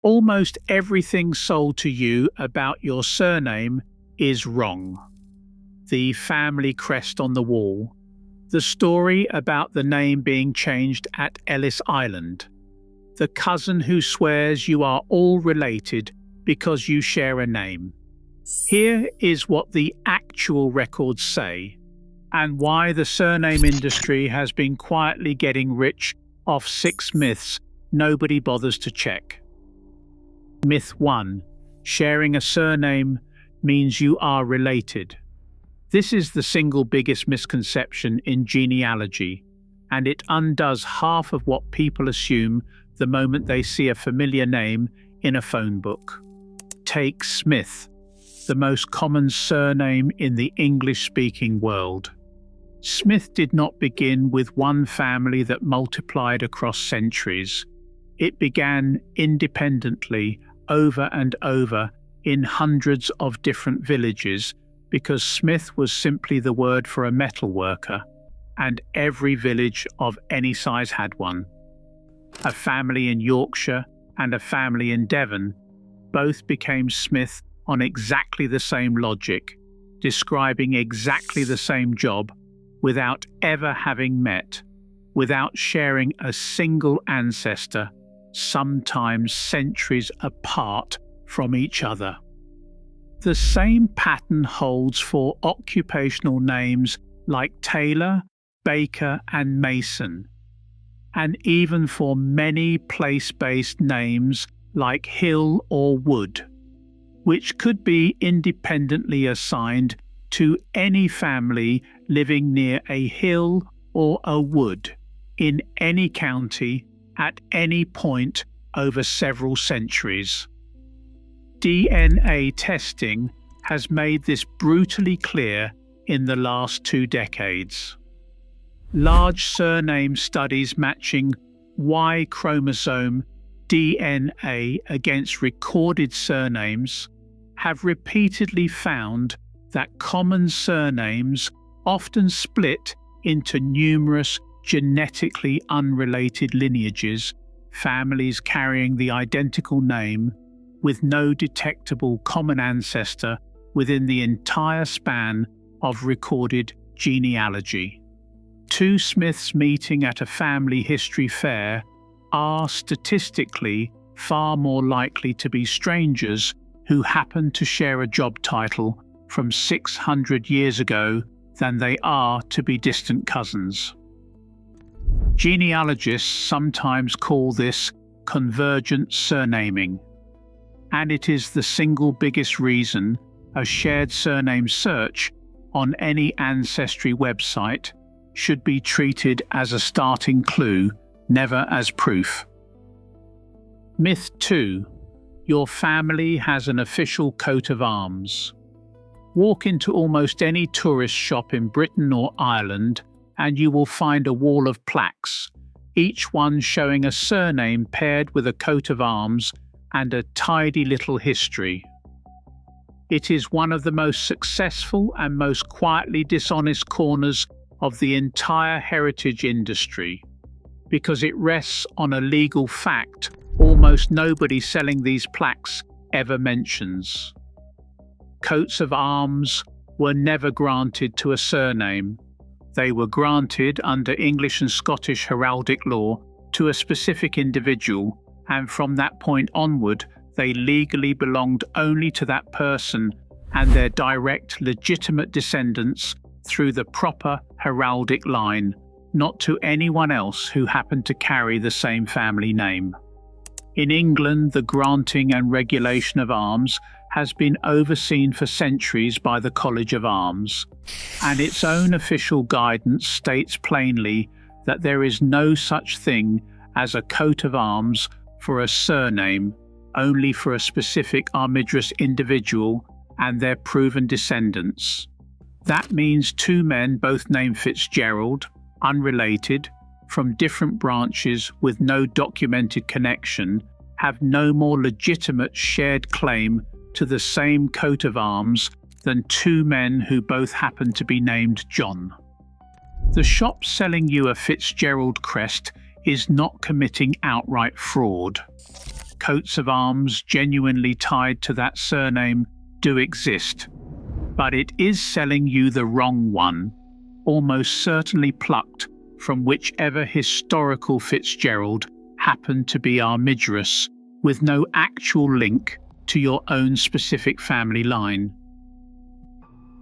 Almost everything sold to you about your surname is wrong. The family crest on the wall, the story about the name being changed at Ellis Island, the cousin who swears you are all related because you share a name. Here is what the actual records say, and why the surname industry has been quietly getting rich off 6 myths nobody bothers to check. Myth 1. Sharing a surname means you are related. This is the single biggest misconception in genealogy, and it undoes half of what people assume the moment they see a familiar name in a phone book. Take Smith, the most common surname in the English-speaking world. Smith did not begin with one family that multiplied across centuries. It began independently over and over in hundreds of different villages because Smith was simply the word for a metal worker, and every village of any size had one. A family in Yorkshire and a family in Devon both became Smith on exactly the same logic, describing exactly the same job without ever having met, without sharing a single ancestor, sometimes centuries apart from each other. The same pattern holds for occupational names like Taylor, Baker, and Mason, and even for many place-based names like Hill or Wood, which could be independently assigned to any family living near a hill or a wood in any county at any point over several centuries. DNA testing has made this brutally clear in the last 2 decades. Large surname studies matching Y chromosome DNA against recorded surnames have repeatedly found that common surnames often split into numerous genetically unrelated lineages, families carrying the identical name with no detectable common ancestor within the entire span of recorded genealogy. 2 Smiths meeting at a family history fair are statistically far more likely to be strangers who happen to share a job title from 600 years ago than they are to be distant cousins. Genealogists sometimes call this convergent surnaming, and it is the single biggest reason a shared surname search on any ancestry website should be treated as a starting clue, never as proof. Myth 2. Your family has an official coat of arms. Walk into almost any tourist shop in Britain or Ireland and you will find a wall of plaques, each one showing a surname paired with a coat of arms and a tidy little history. It is one of the most successful and most quietly dishonest corners of the entire heritage industry, because it rests on a legal fact almost nobody selling these plaques ever mentions. Coats of arms were never granted to a surname. They were granted under English and Scottish heraldic law to a specific individual, and from that point onward they legally belonged only to that person and their direct legitimate descendants through the proper heraldic line, not to anyone else who happened to carry the same family name. In England, the granting and regulation of arms has been overseen for centuries by the College of Arms, and its own official guidance states plainly that there is no such thing as a coat of arms for a surname, only for a specific armigerous individual and their proven descendants. That means 2 men both named Fitzgerald, unrelated, from different branches with no documented connection, have no more legitimate shared claim to the same coat of arms than 2 men who both happen to be named John. The shop selling you a Fitzgerald crest is not committing outright fraud. coats of arms genuinely tied to that surname do exist, but it is selling you the wrong one, almost certainly plucked from whichever historical Fitzgerald happened to be armigerous, with no actual link to your own specific family line.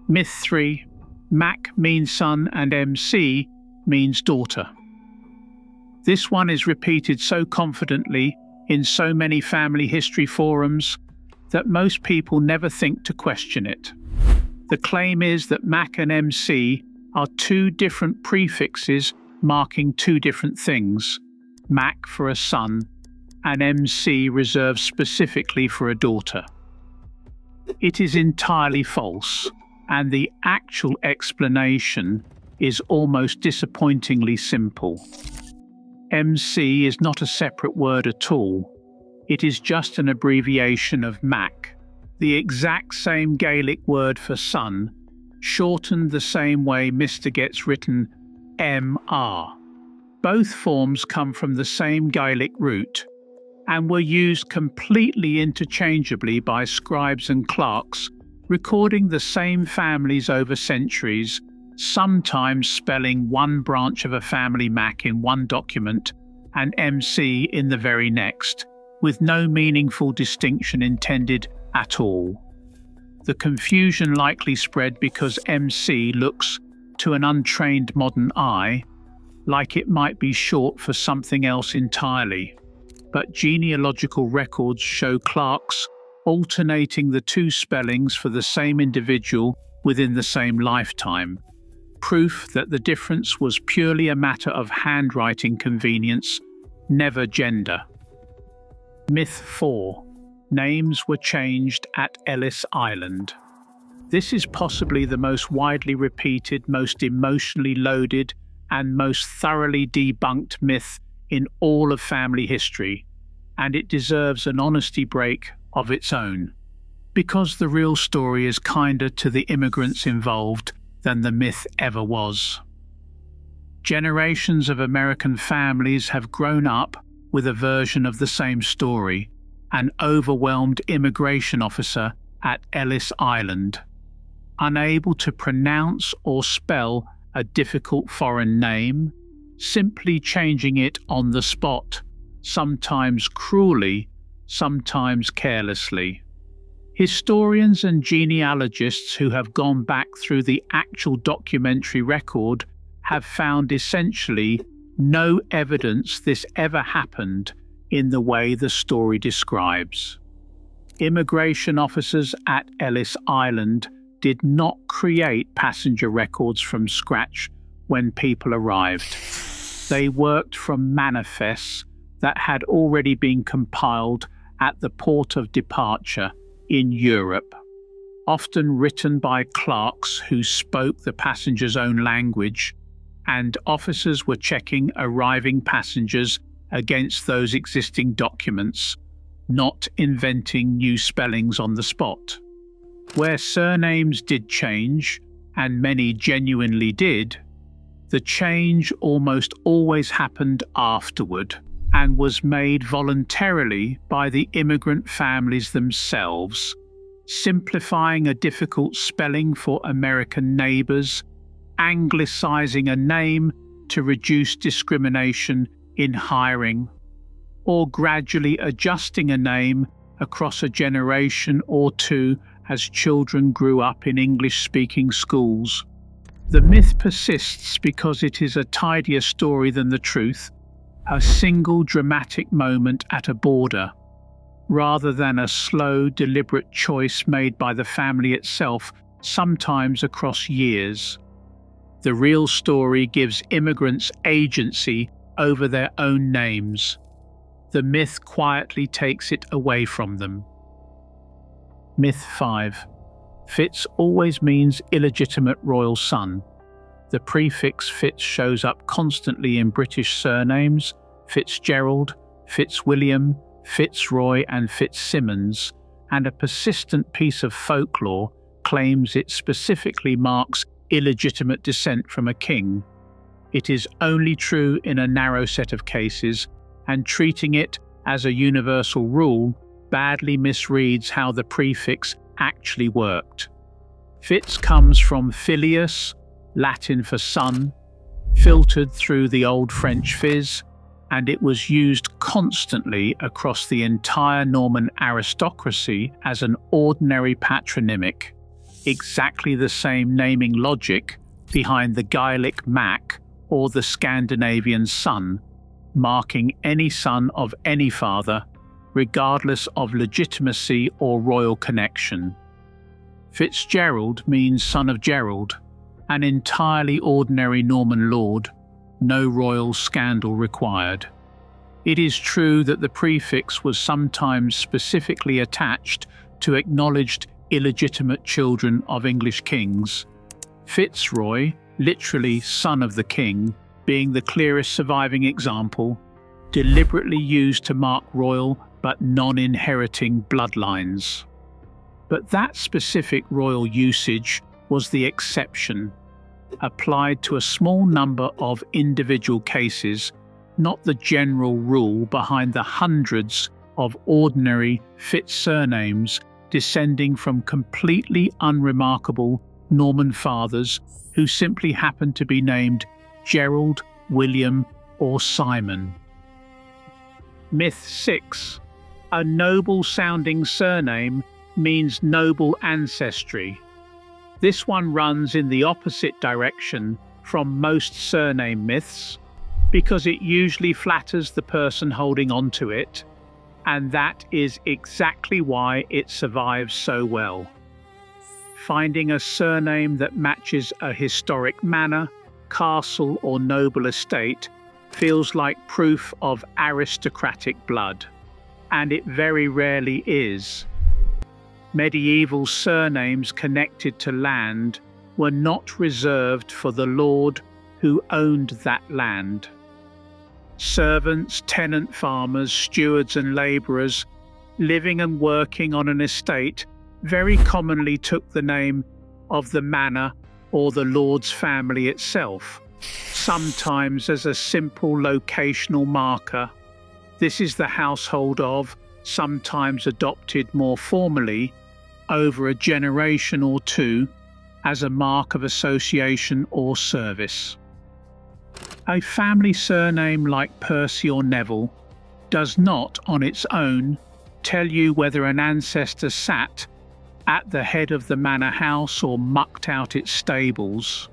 Myth 3. Mac means son and MC means daughter. This one is repeated so confidently in so many family history forums that most people never think to question it. The claim is that Mac and MC are two different prefixes marking two different things, Mac for a son and MC reserved specifically for a daughter. It is entirely false, and the actual explanation is almost disappointingly simple. MC is not a separate word at all. It is just an abbreviation of Mac, the exact same Gaelic word for son, shortened the same way Mr. gets written MR. Both forms come from the same Gaelic root and were used completely interchangeably by scribes and clerks, recording the same families over centuries, sometimes spelling one branch of a family Mac in one document and MC in the very next, with no meaningful distinction intended at all. The confusion likely spread because MC looks, to an untrained modern eye, like it might be short for something else entirely. But genealogical records show clerks alternating the two spellings for the same individual within the same lifetime, proof that the difference was purely a matter of handwriting convenience, never gender. Myth 4. Names were changed at Ellis Island. This is possibly the most widely repeated, most emotionally loaded, and most thoroughly debunked myth in all of family history, and it deserves an honesty break of its own, because the real story is kinder to the immigrants involved than the myth ever was. Generations of American families have grown up with a version of the same story, an overwhelmed immigration officer at Ellis Island, unable to pronounce or spell a difficult foreign name, simply changing it on the spot, sometimes cruelly, sometimes carelessly. Historians and genealogists who have gone back through the actual documentary record have found essentially no evidence this ever happened in the way the story describes. Immigration officers at Ellis Island did not create passenger records from scratch when people arrived. They worked from manifests that had already been compiled at the port of departure in Europe, often written by clerks who spoke the passenger's own language, and officers were checking arriving passengers against those existing documents, not inventing new spellings on the spot. Where surnames did change, and many genuinely did, the change almost always happened afterward and was made voluntarily by the immigrant families themselves, simplifying a difficult spelling for American neighbors, anglicizing a name to reduce discrimination in hiring, or gradually adjusting a name across a generation or two as children grew up in English-speaking schools. The myth persists because it is a tidier story than the truth, a single dramatic moment at a border, rather than a slow, deliberate choice made by the family itself, sometimes across years. The real story gives immigrants agency over their own names. The myth quietly takes it away from them. Myth 5. Fitz always means illegitimate royal son. The prefix Fitz shows up constantly in British surnames: Fitzgerald, Fitzwilliam, Fitzroy and Fitzsimmons, and a persistent piece of folklore claims it specifically marks illegitimate descent from a king. It is only true in a narrow set of cases, and treating it as a universal rule, badly misreads how the prefix actually worked. Fitz comes from filius, Latin for son, filtered through the Old French fizz, and it was used constantly across the entire Norman aristocracy as an ordinary patronymic, exactly the same naming logic behind the Gaelic Mac or the Scandinavian son, marking any son of any father, regardless of legitimacy or royal connection. Fitzgerald means son of Gerald, an entirely ordinary Norman lord, no royal scandal required. It is true that the prefix was sometimes specifically attached to acknowledged illegitimate children of English kings, Fitzroy, literally son of the king, being the clearest surviving example, deliberately used to mark royal but non-inheriting bloodlines. But that specific royal usage was the exception, applied to a small number of individual cases, not the general rule behind the hundreds of ordinary Fitz surnames descending from completely unremarkable Norman fathers who simply happened to be named Gerald, William, or Simon. Myth 6. A noble-sounding surname means noble ancestry. This one runs in the opposite direction from most surname myths because it usually flatters the person holding on to it, and that is exactly why it survives so well. Finding a surname that matches a historic manor, castle, or noble estate feels like proof of aristocratic blood, and it very rarely is. Medieval surnames connected to land were not reserved for the lord who owned that land. Servants, tenant farmers, stewards and labourers living and working on an estate very commonly took the name of the manor or the lord's family itself, sometimes as a simple locational marker. This is the household of, sometimes adopted more formally, over a generation or two as a mark of association or service. A family surname like Percy or Neville does not, on its own, tell you whether an ancestor sat at the head of the manor house or mucked out its stables.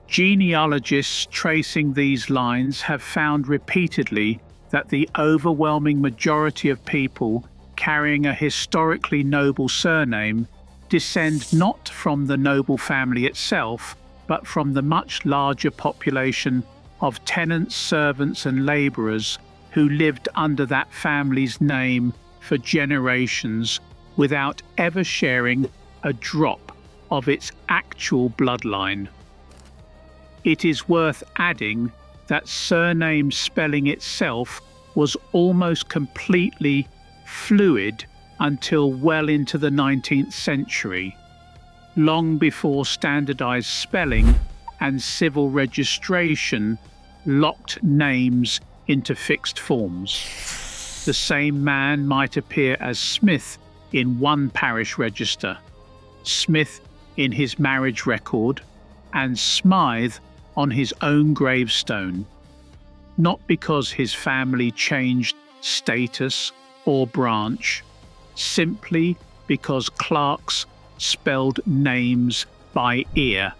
Genealogists tracing these lines have found repeatedly that the overwhelming majority of people carrying a historically noble surname descend not from the noble family itself, but from the much larger population of tenants, servants and labourers who lived under that family's name for generations without ever sharing a drop of its actual bloodline. It is worth adding that surname spelling itself was almost completely fluid until well into the 19th century, long before standardized spelling and civil registration locked names into fixed forms. The same man might appear as Smith in one parish register, Smith in his marriage record, and Smythe on his own gravestone, not because his family changed status or branch, simply because clerks spelled names by ear,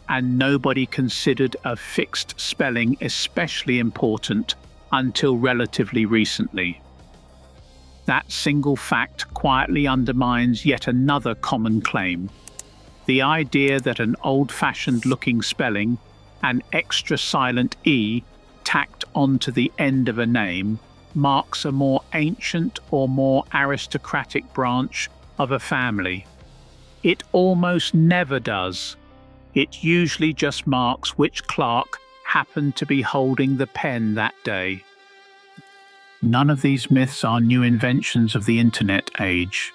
and nobody considered a fixed spelling especially important until relatively recently. That single fact quietly undermines yet another common claim: the idea that an old-fashioned looking spelling, an extra silent E tacked onto the end of a name, marks a more ancient or more aristocratic branch of a family. It almost never does. It usually just marks which clerk happened to be holding the pen that day. None of these myths are new inventions of the internet age.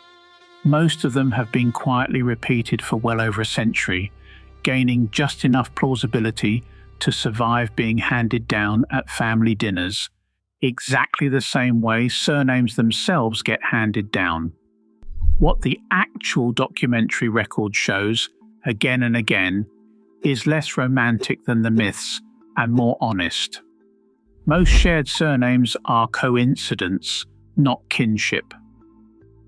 Most of them have been quietly repeated for well over a century, gaining just enough plausibility to survive being handed down at family dinners, exactly the same way surnames themselves get handed down. What the actual documentary record shows, again and again, is less romantic than the myths and more honest. Most shared surnames are coincidence, not kinship.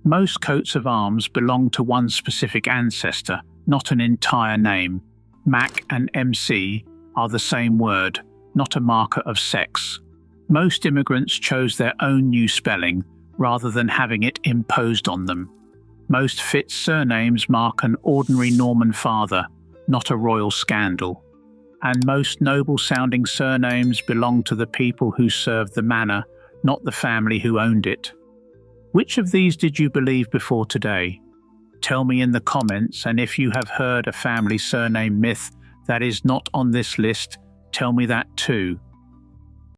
Most coats of arms belong to one specific ancestor, not an entire name. Mac and MC are the same word, not a marker of sex. Most immigrants chose their own new spelling rather than having it imposed on them. Most Fitz surnames mark an ordinary Norman father, not a royal scandal. And most noble-sounding surnames belong to the people who served the manor, not the family who owned it. Which of these did you believe before today? Tell me in the comments, and if you have heard a family surname myth that is not on this list, tell me that too.